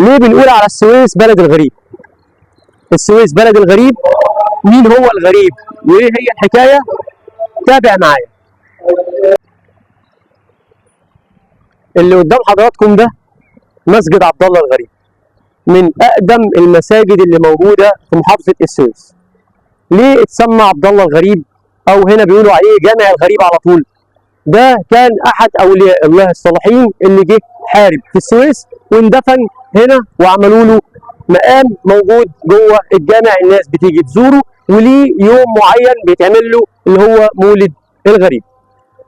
ليه بنقول على السويس بلد الغريب؟ السويس بلد الغريب. مين هو الغريب؟ وايه هي الحكايه؟ تابع معايا. اللي قدام حضراتكم ده مسجد عبد الله الغريب، من اقدم المساجد اللي موجوده في محافظه السويس. ليه اتسمى عبد الله الغريب؟ او هنا بيقولوا عليه جامع الغريب على طول. ده كان احد اولياء الله الصالحين اللي جه حارب في السويس واندفن هنا، وعملوا له مقام موجود جوه الجامع، الناس بتيجي تزوره، وليه يوم معين بيتعمل له اللي هو مولد الغريب.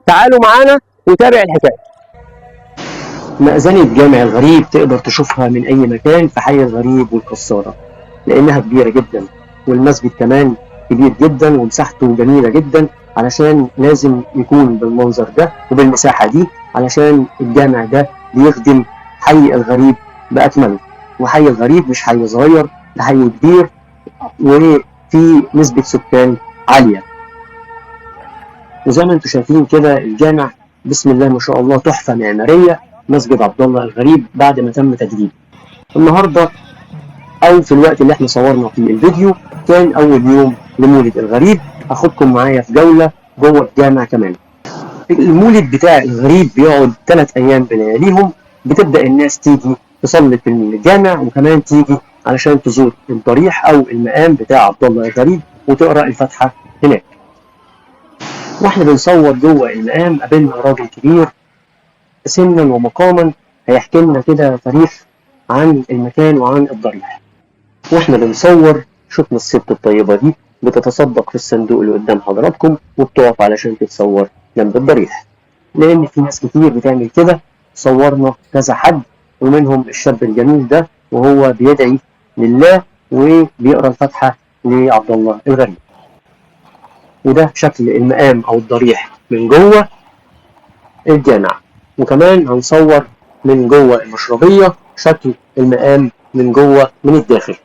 تعالوا معانا وتابع الحكايه. مأذنة جامع الغريب تقدر تشوفها من أي مكان في حي الغريب والكسارة، لأنها كبيرة جدا، والمسجد كمان كبير جدا ومساحته جميلة جدا، علشان لازم يكون بالمنظر ده وبالمساحة دي، علشان الجامع ده بيخدم حي الغريب بأكمله. وحي الغريب مش حي صغير، ده حي كبير وفي نسبة سكان عالية. وزي ما انتم شايفين كده الجامع بسم الله ما شاء الله تحفة معمارية، مسجد عبد الله الغريب بعد ما تم تجديده. النهارده او في الوقت اللي احنا صورنا فيه الفيديو كان اول يوم لمولد الغريب. اخدكم معايا في جولة جوه الجامع كمان. المولد بتاع الغريب بيقعد 3 ايام بلياليهم. بتبدأ الناس تيجي تصلي في الجامع، وكمان تيجي علشان تزور الضريح او المقام بتاع عبد الله الغريب وتقرأ الفاتحة هناك. واحنا بنصور جوه المقام قابلنا راجل كبير سنا ومقاما هيحكي لنا كده تاريخ عن المكان وعن الضريح. واحنا بنصور شفنا الست الطيبة دي بتتصدق في الصندوق اللي قدام حضراتكم، وبتقف علشان تتصور جنب الضريح، لأن في ناس كتير بتعمل كده. صورنا كذا حد، ومنهم الشاب الجميل ده وهو بيدعي لله وبيقرأ الفاتحة لعبد الله الغريب. وده شكل المقام أو الضريح من جوه الجامع. وكمان هنصور من جوه المشربية شكل المقام من جوه من الداخل.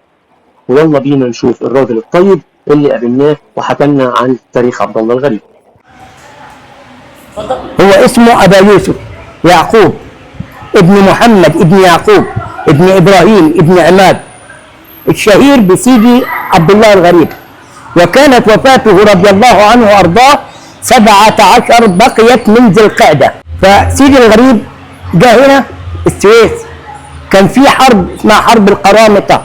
ويلا بينا نشوف الراجل الطيب اللي قابلناه وحكى لنا عن تاريخ عبد الله الغريب. هو اسمه أبا يوسف يعقوب ابن محمد ابن يعقوب ابن إبراهيم ابن عماد، الشهير بسيدي عبد الله الغريب. وكانت وفاته رضي الله عنه وأرضاه 17 بقيت من ذي القعدة. فسيدي الغريب جاء هنا السويس، كان في حرب اسمها حرب القرامطة،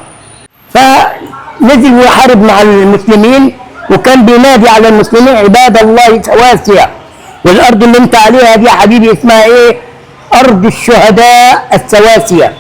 فنزل ويحارب مع المسلمين، وكان بينادي على المسلمين عباد الله سواسية، والأرض اللي انت عليها دي يا حبيبي اسمها ايه؟ أرض الشهداء السواسية.